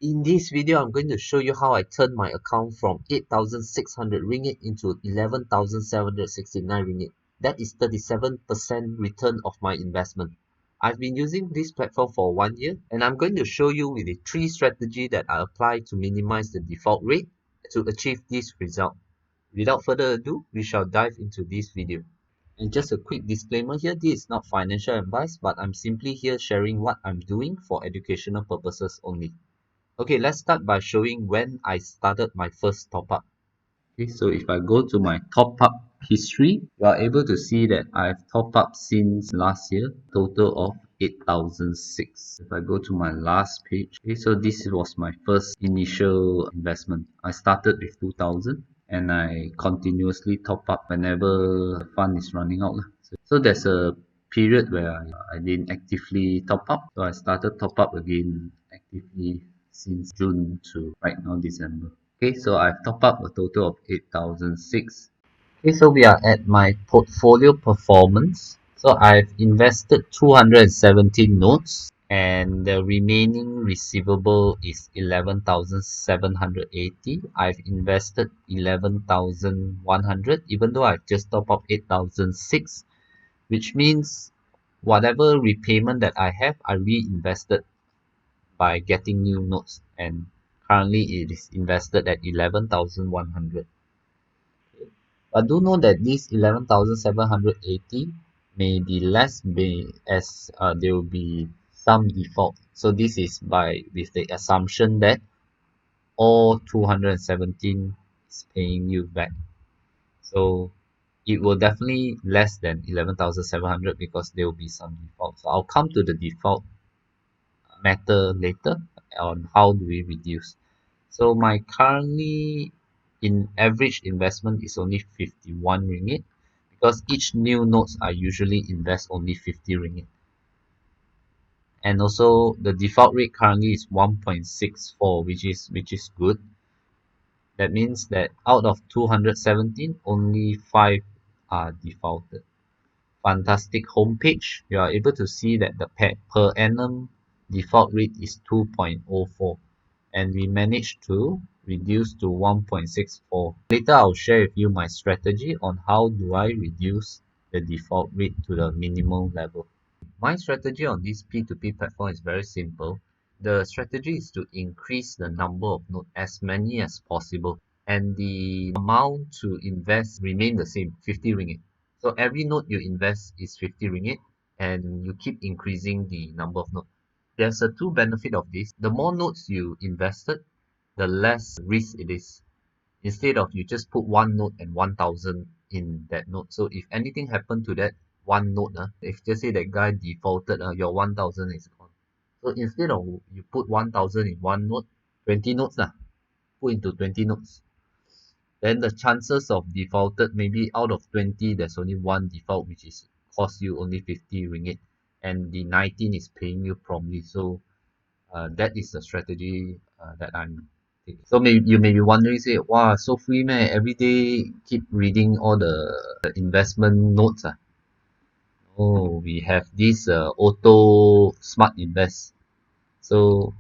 In this video, I'm going to show you how I turned my account from 8,600 ringgit into 11,769 ringgit. That is 37% return of my investment. I've been using this platform for 1 year, and I'm going to show you with the 3 strategy that I apply to minimize the default rate to achieve this result. Without further ado, we shall dive into this video. And just a quick disclaimer here, this is not financial advice, but I'm simply here sharing what I'm doing for educational purposes only. Okay, let's start by showing when I started my first top up. Okay, so if I go to my top up history, you are able to see that I've top up since last year, total of 8,006. If I go to my last page, okay, so this was my first initial investment. I started with 2,000 and I continuously top up whenever the fund is running out. So there's a period where I didn't actively top up. So I started top up again actively since June to right now December. Okay, so I've top up a total of 8,006. Okay, so we are at my portfolio performance. So I've invested 217 notes and the remaining receivable is 11,780. I've invested 11,100 even though I've just top up 8,006, which means whatever repayment that I have, I reinvested by getting new notes, and currently it is invested at 11,100. But do know that this 11,780 may be less as there will be some default. So this is by with the assumption that all 217 is paying you back. So it will definitely less than 11,700 because there will be some default. So I'll come to the default matter later on how do we reduce. So my currently in average investment is only 51 ringgit because each new notes I usually invest only 50 ringgit. And also the default rate currently is 1.64, which is good. That means that out of 217, only 5 are defaulted. Fundaztic homepage, you are able to see that the per annum default rate is 2.04, and we managed to reduce to 1.64. Later I'll share with you my strategy on how do I reduce the default rate to the minimum level. My strategy on this P2P platform is very simple. The strategy is to increase the number of nodes as many as possible, and the amount to invest remain the same, 50 ringgit. So every node you invest is 50 ringgit and you keep increasing the number of nodes. There's a two benefit of this. The more nodes you invested, the less risk it is. Instead of you just put one node and 1,000 in that node. So if anything happened to that one node, if just say that guy defaulted, your 1,000 is gone. So instead of you put 1,000 in one node, 20 nodes, put into 20 nodes. Then the chances of defaulted, maybe out of 20, there's only one default, which is cost you only 50 ringgit. And the 19 is paying you promptly. So that is the strategy that I'm taking. So you may be wondering, say, wow, so free man, every day keep reading all the investment notes. Oh, we have this auto smart invest. So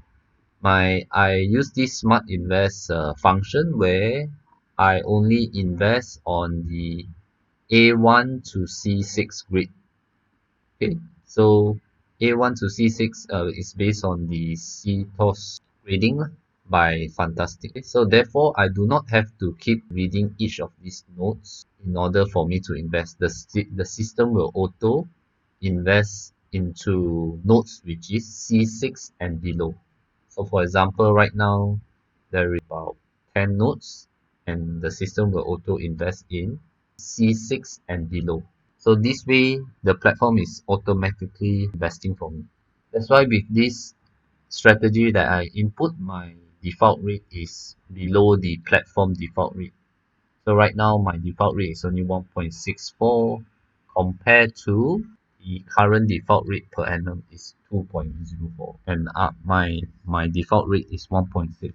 I use this smart invest function where I only invest on the A1 to C6 grade. Okay, so A1 to C6 is based on the CTOS grading by Fundaztic. So therefore, I do not have to keep reading each of these notes in order for me to invest. The system will auto invest into notes which is C6 and below. So for example, right now, there is about 10 notes and the system will auto invest in C6 and below. So this way, the platform is automatically investing for me. That's why with this strategy that I input, my default rate is below the platform default rate. So right now, my default rate is only 1.64 compared to the current default rate per annum is 2.04, and my default rate is 1.6.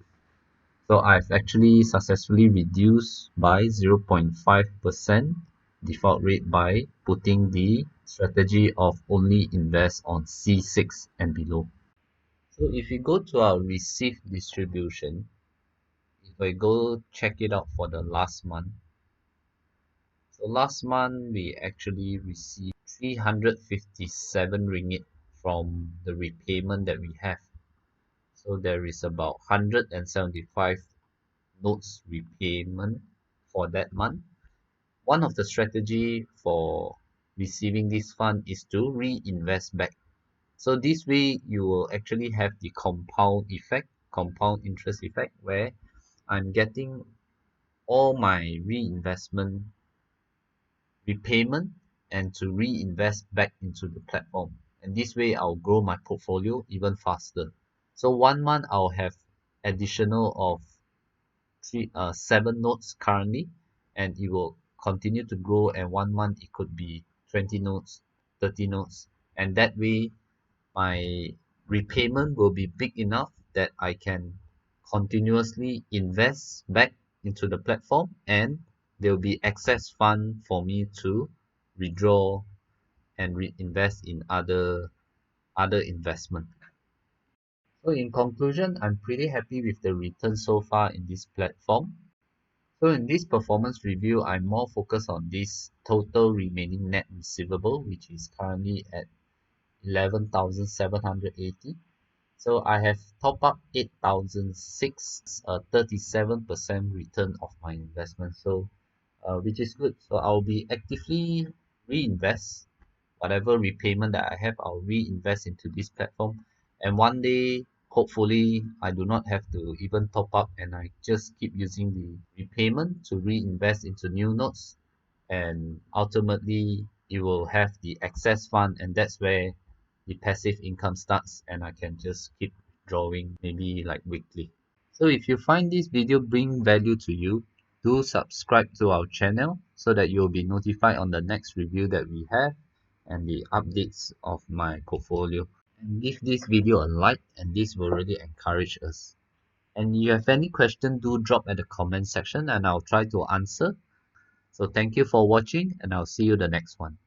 So I've actually successfully reduced by 0.5% default rate by putting the strategy of only invest on C6 and below. So if you go to our received distribution, if I go check it out for the last month, so last month we actually received 357 ringgit from the repayment that we have. So there is about 175 notes repayment for that month. One of the strategy for receiving this fund is to reinvest back. So this way you will actually have the compound effect, compound interest effect, where I'm getting all my reinvestment repayment and to reinvest back into the platform. And this way I'll grow my portfolio even faster. So 1 month I'll have additional of 7 notes currently, and it will continue to grow, and 1 month it could be 20 notes, 30 notes, and that way my repayment will be big enough that I can continuously invest back into the platform, and there will be excess fund for me to withdraw and reinvest in other investment. So in conclusion, I'm pretty happy with the return so far in this platform. So in this performance review, I'm more focused on this total remaining net receivable, which is currently at 11,780. So I have top up 8,006, a 37% return of my investment. So which is good. So I'll be actively reinvest whatever repayment that I have. I'll reinvest into this platform, and one day hopefully I do not have to even top up, and I just keep using the repayment to reinvest into new notes, and ultimately it will have the excess fund, and that's where the passive income starts, and I can just keep drawing maybe like weekly. So if you find this video bring value to you, do subscribe to our channel so that you'll be notified on the next review that we have and the updates of my portfolio. And give this video a like, and this will really encourage us. And if you have any question, do drop at the comment section and I'll try to answer. So thank you for watching, and I'll see you the next one.